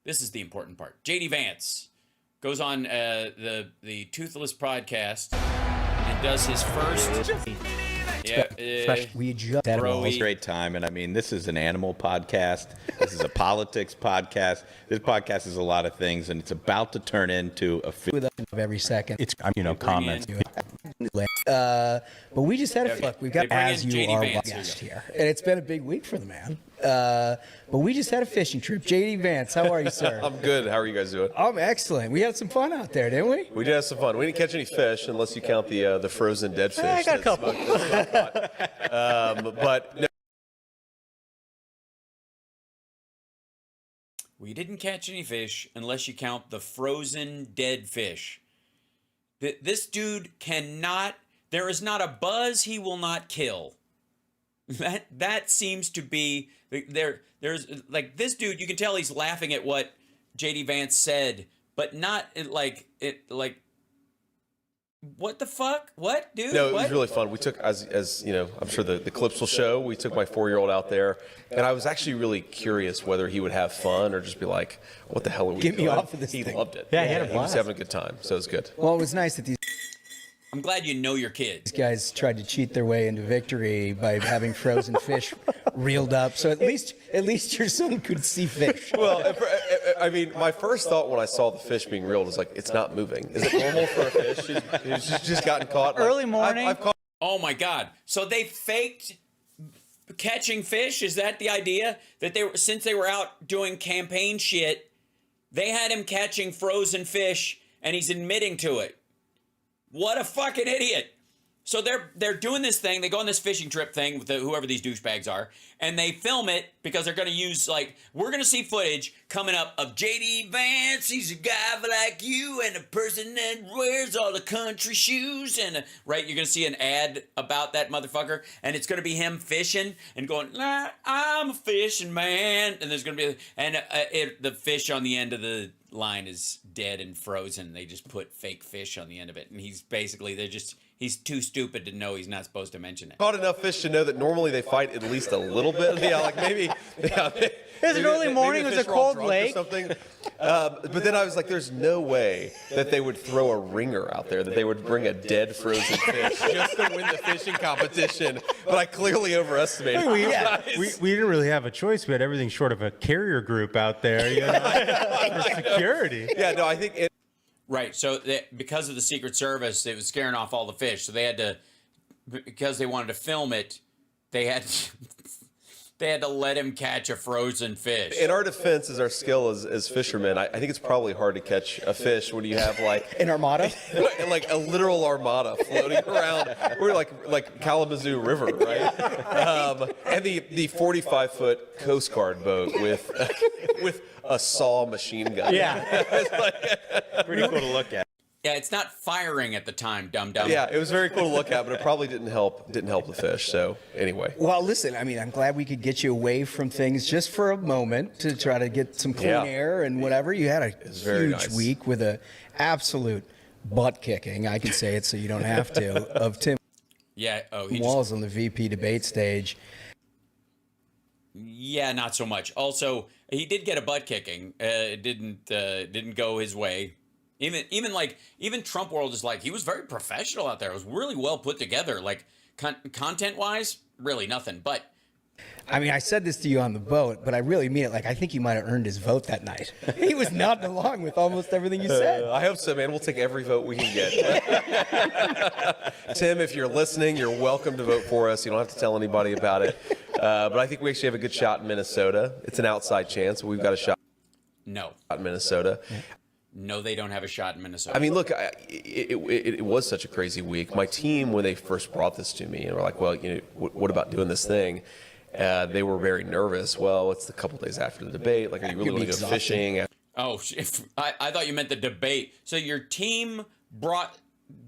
This is the important part. JD Vance goes on the Toothless Podcast and does his first. We just had a great time, and I mean, this is an animal podcast. This is a politics podcast. This podcast is a lot of things, and it's about to turn into a with every second. It's comments. But we just had a look. We've got as you JD are Vance guest here, and it's been a big week for the man. But we just had a fishing trip. JD Vance, how are you, sir? I'm good. How are you guys doing? I'm excellent. We had some fun out there, didn't we? We did have some fun. We didn't catch any fish unless you count the frozen dead fish. I got a couple. But no. We didn't catch any fish unless you count the frozen dead fish. This dude cannot. There is not a buzz he will not kill. That seems to be there. There's like this dude. You can tell he's laughing at what JD Vance said, but not like. What the fuck? What, dude? No, it what? was really fun. We took, as you know, I'm sure the clips will show, we took my 4-year-old out there, and I was actually really curious whether he would have fun or just be like, what the hell are we doing? Get me off of this He thing. loved it. Yeah, he had a He was blast. having a good time, so it was good. Well, it was nice that these I'm glad you know your kids. guys tried to cheat their way into victory by having frozen fish reeled up. So at least your son could see fish. Well, I mean, my first thought when I saw the fish being reeled was like, it's not moving. Is it normal for a fish who's just gotten caught? Like, Early morning. I've caught Oh my God! So they faked catching fish? Is that the idea? That since they were out doing campaign shit, they had him catching frozen fish, and he's admitting to it. What a fucking idiot! So they're doing this thing. They go on this fishing trip thing with whoever these douchebags are, and they film it because they're going to use, like, we're going to see footage coming up of JD Vance. He's a guy like you and a person that wears all the country shoes. And, right, you're going to see an ad about that motherfucker, and it's going to be him fishing and going, nah, I'm a fishing man. And there's going to be, and the fish on the end of the line is dead and frozen. They just put fake fish on the end of it. And he's basically, he's too stupid to know he's not supposed to mention it. caught enough fish to know that normally they fight at least a little bit. Yeah, like maybe. Yeah, It was an early morning. It was a cold lake. Something. But then I was like, there's no way that they would throw a ringer out there, that they would bring a deid frozen fish just to win the fishing competition. But I clearly overestimated. We didn't really have a choice. We had everything short of a carrier group out there, for security. Yeah, no, I think it. Right. So because of the Secret Service, it was scaring off all the fish. So they had to, because they wanted to film it, they had to let him catch a frozen fish. In our defense, as our skill as fishermen, I think it's probably hard to catch a fish when you have like An armada? like a literal armada floating around. We're like Kalamazoo River, right? And the 45-foot Coast Guard boat with a saw machine gun. Yeah. It's like, pretty cool to look at. Yeah, it's not firing at the time, dum-dum. yeah, it was very cool to look at, but it probably didn't help the fish. So anyway. Well, listen, I mean, I'm glad we could get you away from things just for a moment to try to get some clean Yeah. air and whatever. You had a very huge nice. week with a absolute butt kicking, I can say it so you don't have to, of Tim Yeah. Oh, he just, Walz on the VP debate stage. yeah, not so much. Also, he did get a butt kicking. It didn't go his way. Even Trump world is like, he was very professional out there. It was really well put together. Like content wise, really nothing. But I mean, I said this to you on the boat, but I really mean it. Like, I think you might have earned his vote that night. He was nodding along with almost everything you said. I hope so, man. We'll take every vote we can get. Tim, if you're listening, you're welcome to vote for us. You don't have to tell anybody about it. But I think we actually have a good shot in Minnesota. It's an outside chance, but we've got a shot no, in Minnesota. no, they don't have a shot in Minnesota. I mean, look, it was such a crazy week. My team, when they first brought this to me, and were like, well, what about doing this thing? They were very nervous. Well, it's a couple days after the debate. Like, are you really going to go fishing? Oh, I thought you meant the debate. So your team brought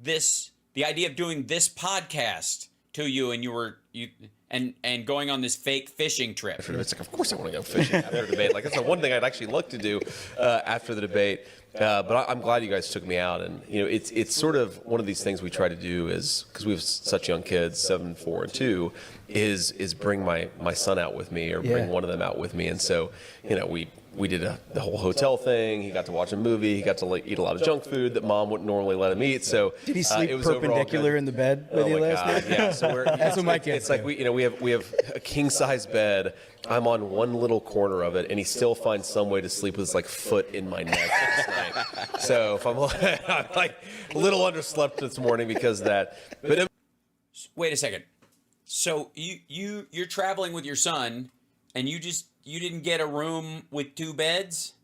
the idea of doing this podcast to you, and and going on this fake fishing trip. It's like, of course I want to go fishing after the debate. Like, that's the one thing I'd actually like to do after the debate. But I'm glad you guys took me out. And, it's sort of one of these things we try to do is, because we have such young kids, 7, 4, and 2, is bring my son out with me or bring one of them out with me. And so, we we did the whole hotel thing. He got to watch a movie. He got to eat a lot of junk food that Mom wouldn't normally let him eat. So did he sleep it was perpendicular in the bed with you last night? Yeah, so That's what my kids It's like we have a king size bed. I'm on one little corner of it, and he still finds some way to sleep with his like foot in my neck this night. So if I'm like a little underslept this morning because of that. But Wait a second. So you're traveling with your son, and you didn't get a room with 2 beds?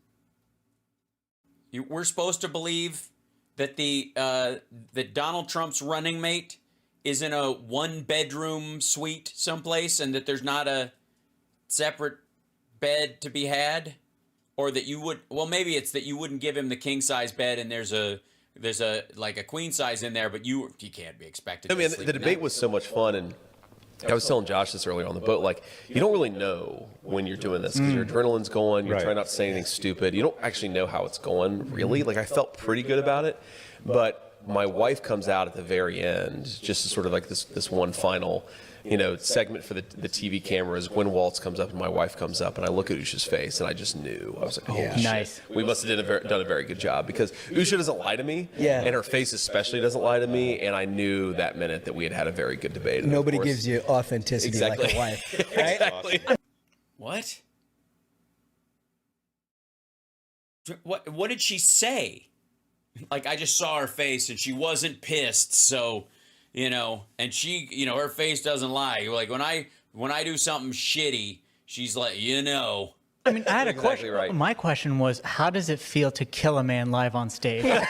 We're supposed to believe that that Donald Trump's running mate is in a 1-bedroom suite someplace, and that there's not a separate bed to be had, or that you would. Well, maybe it's that you wouldn't give him the king size bed, and there's a like a queen size in there, but you can't be expected. I mean, the debate was so much fun, and I was telling Josh this earlier on the boat. Like, you don't really know when you're doing this because your adrenaline's going. You're trying not to say anything stupid. You don't actually know how it's going, really. Like, I felt pretty good about it, but my wife comes out at the very end, just to sort of like this one final, segment for the TV cameras. When Waltz comes up and my wife comes up, and I look at Usha's face, and I just knew. I was like, oh, shit. Nice. We must have done a very good job, because Usha doesn't lie to me, Yeah. and her face especially doesn't lie to me, and I knew that minute that we had a very good debate. And Nobody of course- gives you authenticity like Exactly. a wife, right? Exactly. What? What did she say? Like, I just saw her face, and she wasn't pissed, so, and she, her face doesn't lie. Like, when I do something shitty, she's like, I mean, I had a question. right. My question was, how does it feel to kill a man live on stage? Because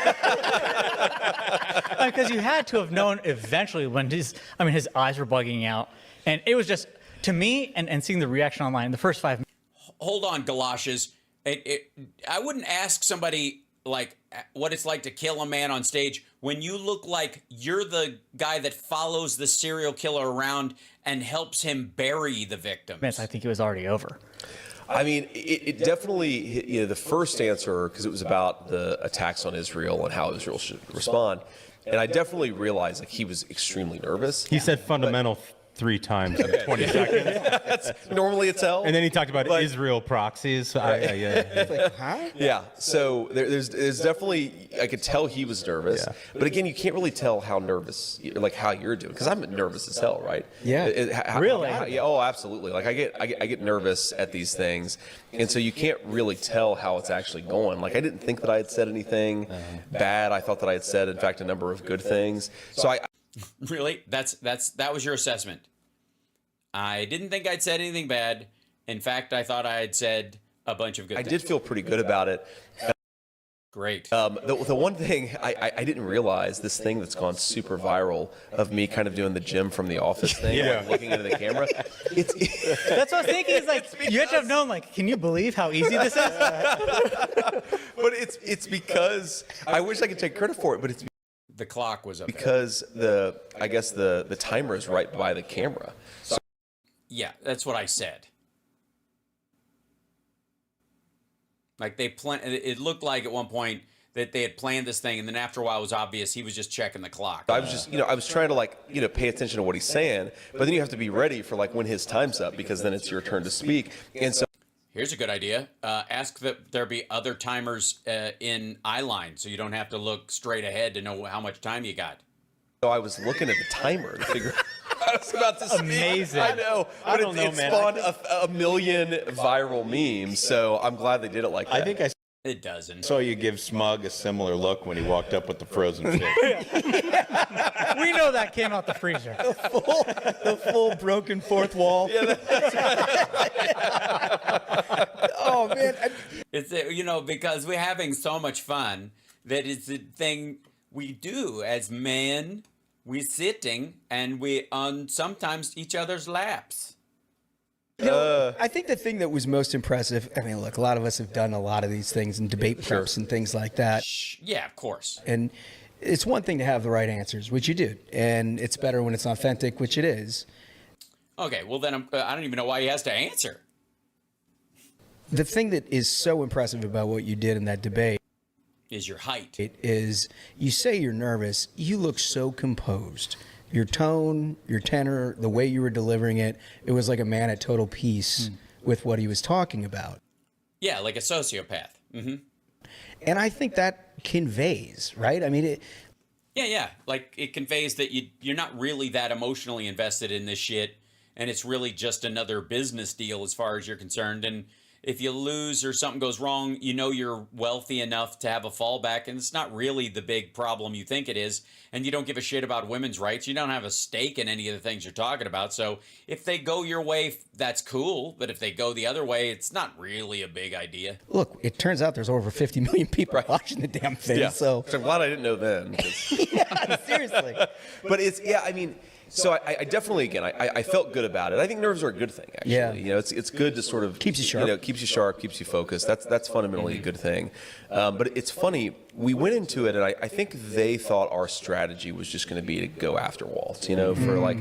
you had to have known eventually when his eyes were bugging out. And it was just, to me, and seeing the reaction online, the first 5 minutes. Hold on, galoshes. I wouldn't ask somebody, like, what it's like to kill a man on stage when you look like you're the guy that follows the serial killer around and helps him bury the victims. I think it was already over. I mean, it definitely, the first answer, because it was about the attacks on Israel and how Israel should respond, and I definitely realized like he was extremely nervous. He said fundamental 3 times in 20 seconds. That's normally a tell. And then he talked about Israel proxies. Yeah, so there's definitely, I could tell he was nervous, Yeah. but again, you can't really tell how nervous, like how you're doing, because I'm nervous as hell, right? Yeah. Really? Yeah, oh, absolutely. Like I get nervous at these things, and so you can't really tell how it's actually going. Like I didn't think that I had said anything bad. I thought that I had said, in fact, a number of good things. So Really? That was your assessment? I didn't think I'd said anything bad. In fact, I thought I had said a bunch of good things. did feel pretty good about it. Great. The one thing I didn't realize, this thing that's gone super viral of me kind of doing the Jim from The Office thing, like looking into the camera. That's what I was thinking. Is like, you have to have known, like, can you believe how easy this is? But it's because, I wish I could take credit for it, but it's The clock was up. because I guess the timer is right by the camera. So Yeah, that's what I said. Like it looked like at one point that they had planned this thing, and then after a while it was obvious he was just checking the clock. I was just, I was trying to pay attention to what he's saying, but then you have to be ready for like when his time's up, because then it's your turn to speak. And so Here's a good idea. Ask that there be other timers in eye line, so you don't have to look straight ahead to know how much time you got. I was looking at the timer to figure out. I was about to speak. Amazing. I know. But it spawned a million viral memes, so I'm glad they did it like that. I think I It doesn't. saw you give Smug a similar look when he walked up with the frozen fish. We know that came out the freezer. The full broken fourth wall. Oh man. It's because we're having so much fun that it's the thing we do as men. We're sitting and we on sometimes each other's laps. I think the thing that was most impressive, I mean, look, a lot of us have done a lot of these things in debate preps and things like that. Yeah, of course. And it's one thing to have the right answers, which you did. And it's better when it's authentic, which it is. Okay, well then I don't even know why he has to answer. The thing that is so impressive about what you did in that debate Is your height. is you say you're nervous, you look so composed. Your tone, your tenor, the way you were delivering it, it was like a man at total peace with what he was talking about. Yeah, like a sociopath. And I think that conveys, right? I mean, Yeah. Like it conveys that you're not really that emotionally invested in this shit, and it's really just another business deal as far as you're concerned. And if you lose or something goes wrong, you know you're wealthy enough to have a fallback, and it's not really the big problem you think it is. And you don't give a shit about women's rights. You don't have a stake in any of the things you're talking about. So if they go your way, that's cool. But if they go the other way, it's not really a big idea. look, it turns out there's over 50 million people watching the damn thing. Yeah. So, Which I'm glad I didn't know then. 'Cause- yeah, seriously. But it's, I mean, so I definitely, again, I felt good about it. I think nerves are a good thing, actually. Yeah. You know, it's good to sort of Keeps you sharp. keeps you sharp, keeps you focused. That's fundamentally a good thing. But it's funny, we went into it, and I think they thought our strategy was just going to be to go after Walt, for like,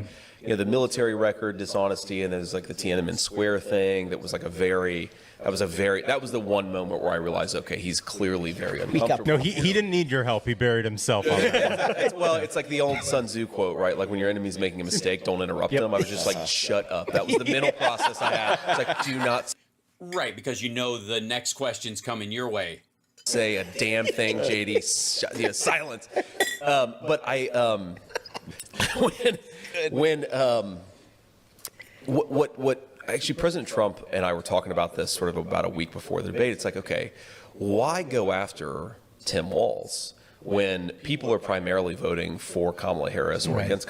the military record dishonesty, and there's like the Tiananmen Square thing that was like that was the one moment where I realized, okay, he's clearly very uncomfortable. No, he didn't need your help. He buried himself on it. It's like the old Sun Tzu quote, right? Like when your enemy's making a mistake, don't interrupt them. I was just like, shut up. That was the mental process I had. It's like, do not Right, because you know the next question's coming your way. say a damn thing, JD. Silence. But I, what actually President Trump and I were talking about this sort of about a week before the debate. It's like, okay, why go after Tim Walz when people are primarily voting for Kamala Harris or against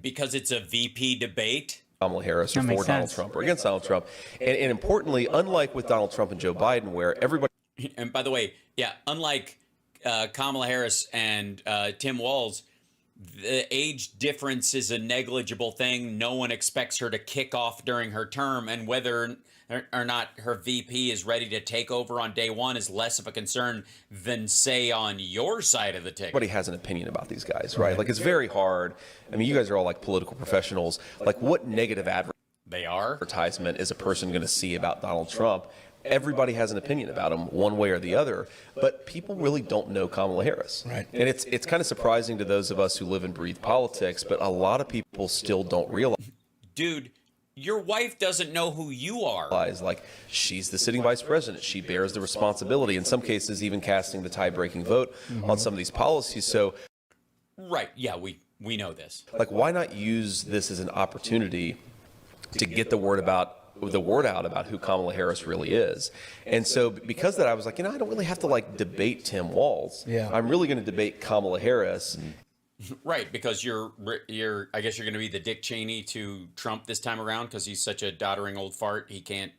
Because it's a VP debate. Kamala Harris or That for makes Donald sense. Trump or against Donald Trump? And importantly, unlike with Donald Trump and Joe Biden, where everybody And by the way, yeah, unlike Kamala Harris and Tim Walz, the age difference is a negligible thing. No one expects her to kick off during her term, and whether or not her VP is ready to take over on day one is less of a concern than, say, on your side of the ticket. everybody has an opinion about these guys, right? Like, it's very hard. I mean, you guys are all like political professionals. Like, what negative They are. advertisement is a person going to see about Donald Trump? Everybody has an opinion about him one way or the other, but people really don't know Kamala Harris. Right. And it's kind of surprising to those of us who live and breathe politics, but a lot of people still don't Dude, your wife doesn't know who you are. realize, like, she's the sitting vice president. She bears the responsibility, in some cases even casting the tie-breaking vote on some of these policies. So, Right, yeah, we know this. like, why not use this as an opportunity to get the word out about who Kamala Harris really is? And so because of that, I was like, I don't really have to like debate Tim Walz. Yeah. I'm really going to debate Kamala Harris. Right, because you're I guess you're going to be the Dick Cheney to Trump this time around because he's such a doddering old fart. He can't.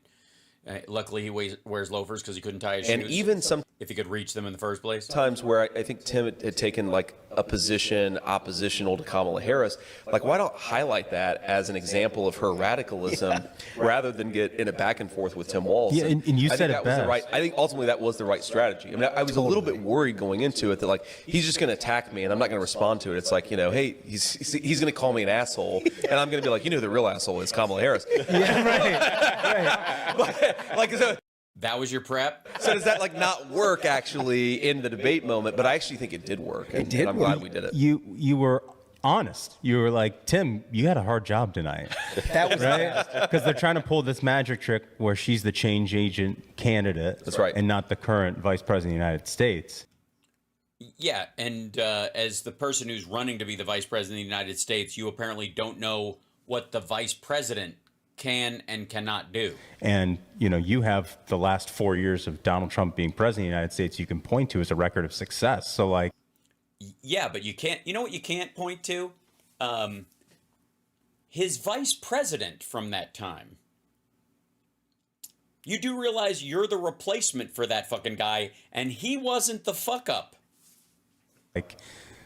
Luckily, he wears loafers because he couldn't tie his And shoes. even sometimes if he could reach them in the first place. where I think Tim had taken like a position oppositional to Kamala Harris, like why not highlight that as an example of her radicalism rather than get in a back and forth with Tim Walz? Yeah, and you I said think it that was the best. right. I think ultimately that was the right strategy. I mean, I was a little bit worried going into it that like he's just going to attack me and I'm not going to respond to it. It's like, hey, he's going to call me an asshole and I'm going to be like, the real asshole is Kamala Harris. Yeah, right. But, like, so That was your prep. does that like not work actually in the debate moment? But I actually think it did work. And, did and I'm work. glad we did it. You were honest. You were like, Tim, you had a hard job tonight. That was Right? Because they're trying to pull this magic trick where she's the change agent candidate. That's right. And not the current vice president of the United States. Yeah, and as the person who's running to be the vice president of the United States, you apparently don't know what the vice president can and cannot do. And, you have the last 4 years of Donald Trump being president of the United States you can point to as a record of success. So, like, Yeah, but you can't. You know what you can't point to? His vice president from that time. You do realize you're the replacement for that fucking guy, and he wasn't the fuck up.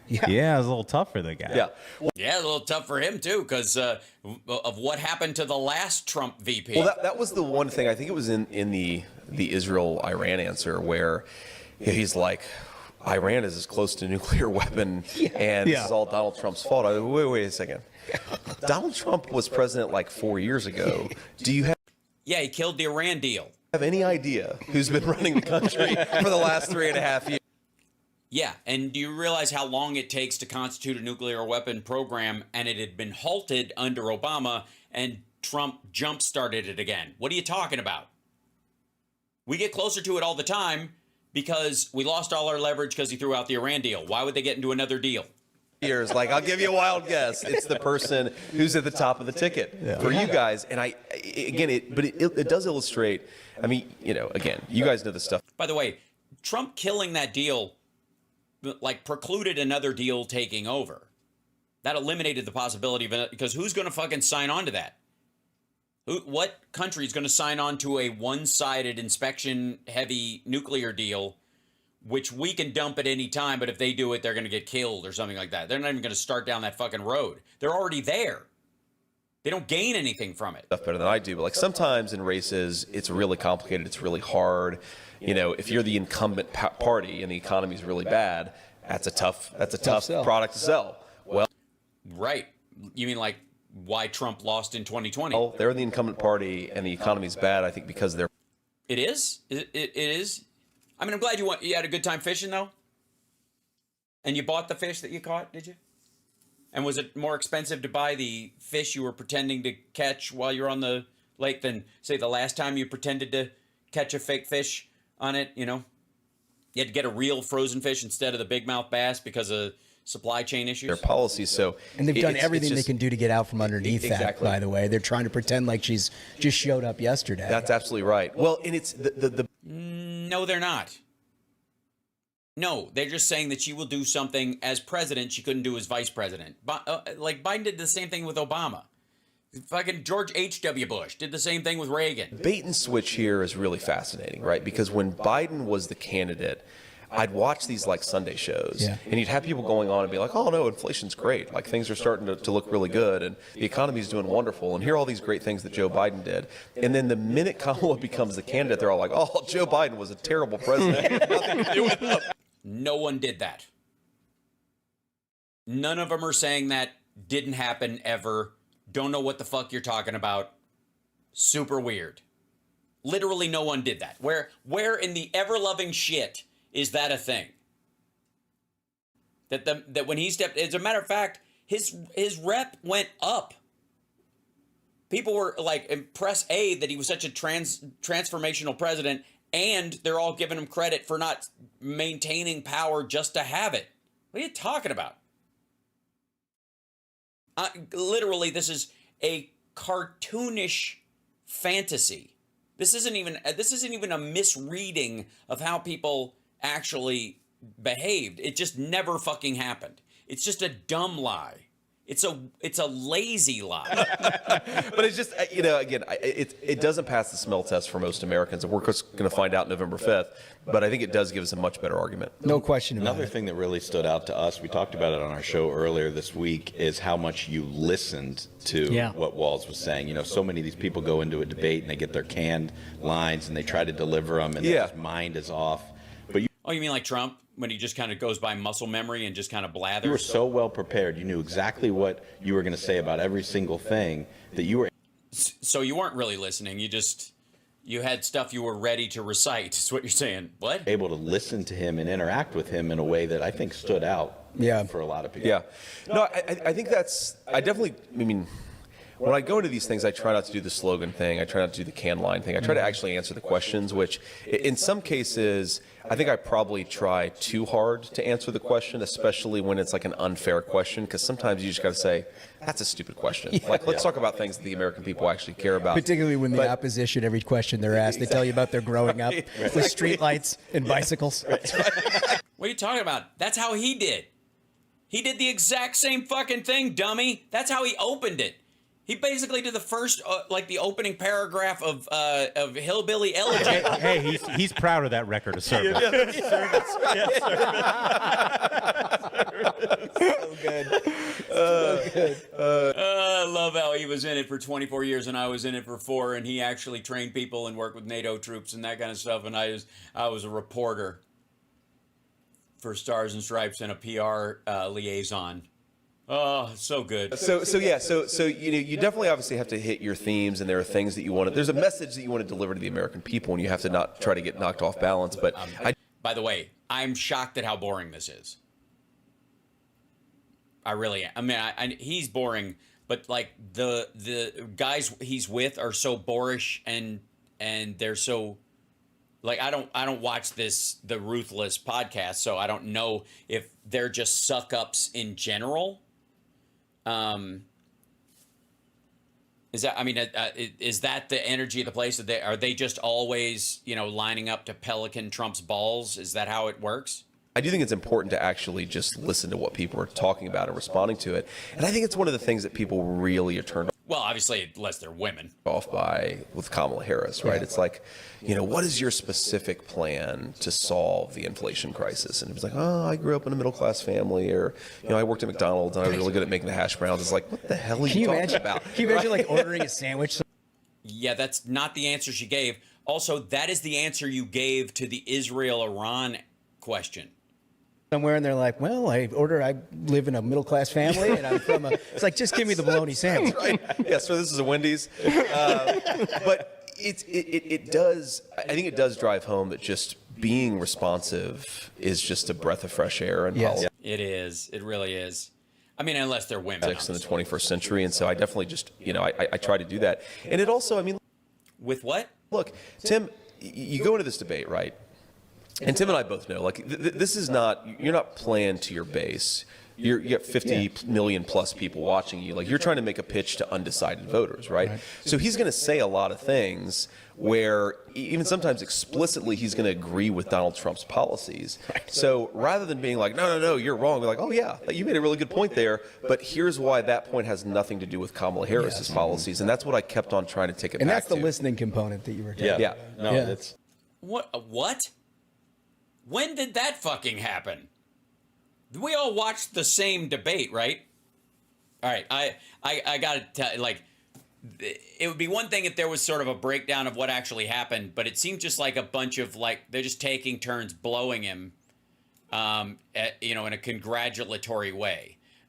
yeah, it was a little tough for the guy. Yeah. Yeah, a little tough for him too, because of what happened to the last Trump VP. Well, that was the one thing. I think it was in the Israel-Iran answer where he's like, Iran is as close to a nuclear weapon, and this is all Donald Trump's fault. Wait a second. Donald Trump was president like 4 years ago. Do you Yeah, he killed the Iran deal. have any idea who's been running the country for the last 3.5 years? Yeah, and do you realize how long it takes to constitute a nuclear weapon program, and it had been halted under Obama, and Trump jump-started it again? What are you talking about? We get closer to it all the time because we lost all our leverage because he threw out the Iran deal. Why would they get into another deal? Years, like, I'll give you a wild guess. It's the person who's at the top of the ticket for you guys. And it does illustrate. I mean, again, you guys know this stuff. By the way, Trump killing that deal, like, precluded another deal taking over. That eliminated the possibility of it, because who's going to fucking sign on to that? What country is going to sign on to a one-sided inspection-heavy nuclear deal, which we can dump at any time, but if they do it, they're going to get killed or something like that? They're not even going to start down that fucking road. They're already there. They don't gain anything from it. Stuff better than I do, but like sometimes in races, it's really complicated. It's really hard. If you're the incumbent party and the economy is really bad, that's a tough product to sell. Well, right. You mean like why Trump lost in 2020? Well, they're the incumbent party and the economy's bad, I think, because they're... It is? It is? I mean, I'm glad you had a good time fishing, though. And you bought the fish that you caught, did you? And was it more expensive to buy the fish you were pretending to catch while you're on the lake than, say, the last time you pretended to catch a fake fish on it, You had to get a real frozen fish instead of the big mouth bass because of supply chain issues. Their policies, and they've done everything they can do to get out from underneath that. By the way, they're trying to pretend like she's just showed up yesterday. That's absolutely right. Well, and it's the No, they're not. No, they're just saying that she will do something as president she couldn't do as vice president. Like Biden did the same thing with Obama. Fucking George H.W. Bush did the same thing with Reagan. Bait and switch here is really fascinating, right? Because when Biden was the candidate, I'd watch these like Sunday shows, and you'd have people going on and be like, "Oh no, inflation's great. Like things are starting to look really good, and the economy's doing wonderful." And here are all these great things that Joe Biden did. And then the minute Kamala becomes the candidate, they're all like, "Oh, Joe Biden was a terrible president." Nothing to do with him. No one did that. None of them are saying that. Didn't happen ever. Don't know what the fuck you're talking about. Super weird. Literally no one did that. Where in the ever-loving shit is that a thing? That when he stepped, as a matter of fact, his rep went up. People were like impressed that he was such a transformational president, and they're all giving him credit for not maintaining power just to have it. What are you talking about? Literally, this is a cartoonish fantasy. This isn't even a misreading of how people actually behaved. It just never fucking happened. It's just a dumb lie. It's a lazy lie. But it's just, again, it doesn't pass the smell test for most Americans, and we're just going to find out November 5th. But I think it does give us a much better argument. No question about it. Another thing that really stood out to us, we talked about it on our show earlier this week, is how much you listened to what Walz was saying. So many of these people go into a debate and they get their canned lines and they try to deliver them, and their mind is off. But you mean like Trump? When he just kind of goes by muscle memory and just kind of blathers? You were so well prepared. You knew exactly what you were going to say about every single thing that you were. So you weren't really listening. You had stuff you were ready to recite, is what you're saying. What? Able to listen to him and interact with him in a way that I think stood out for a lot of people. Yeah. No, I think when I go into these things, I try not to do the slogan thing. I try not to do the can line thing. I try to actually answer the questions, which in some cases, I think I probably try too hard to answer the question, especially when it's like an unfair question, because sometimes you just got to say, that's a stupid question. Like, let's talk about things that the American people actually care about. Particularly when the opposition, every question they're asked, they tell you about their growing up with streetlights and bicycles. What are you talking about? That's how he did. He did the exact same fucking thing, dummy. That's how he opened it. He basically did the first, the opening paragraph of Hillbilly Elegy. Hey, he's proud of that record of service. So good. So good. I love how he was in it for 24 years and I was in it for 4, and he actually trained people and worked with NATO troops and that kind of stuff. And I was a reporter for Stars and Stripes and a PR liaison. Oh, so good. So you definitely obviously have to hit your themes, and there are things that you want to. There's a message that you want to deliver to the American people, and you have to not try to get knocked off balance. But by the way, I'm shocked at how boring this is. I really am. I mean, he's boring, but like the guys he's with are so boorish and they're so Like I don't watch the Ruthless podcast, so I don't know if they're just suck ups in general. Is that the energy of the place? Are they just always, lining up to Pelican Trump's balls? Is that how it works? I do think it's important to actually just listen to what people are talking about and responding to it. And I think it's one of the things that people really are turned Well, obviously, unless they're women. off by with Kamala Harris, right? It's like, what is your specific plan to solve the inflation crisis? And it was like, I grew up in a middle-class family, or, I worked at McDonald's and I was really good at making the hash browns. It's like, what the hell are you talking about? Can you imagine like ordering a sandwich? Yeah, that's not the answer she gave. Also, that is the answer you gave to the Israel-Iran question. Somewhere and they're like, well, I live in a middle class family and I'm from it's like, just give me the bologna sandwich. Right. Yeah, so this is a Wendy's. But it does, I think it does drive home that just being responsive is just a breath of fresh air in politics. It is. It really is. I mean, unless they're women. In the 21st century. And so I definitely just, I try to do that. And it also, with what? Look, Tim, you go into this debate, right? And Tim and I both know, like, this is not, you're not playing to your base. You got 50 million plus people watching you. Like, you're trying to make a pitch to undecided voters, right? So he's going to say a lot of things where even sometimes explicitly he's going to agree with Donald Trump's policies. So rather than being like, no, you're wrong, we're like, oh yeah, you made a really good point there, but here's why that point has nothing to do with Kamala Harris's policies. And that's what I kept on trying to take it back to. And that's the listening component that you were talking about. No, that's... What? When did that fucking happen? We all watched the same debate, right? All right, I gotta tell, like, it would be one thing if there was sort of a breakdown of what actually happened, but it seemed just like a bunch of, like, they're just taking turns blowing him, in a congratulatory way.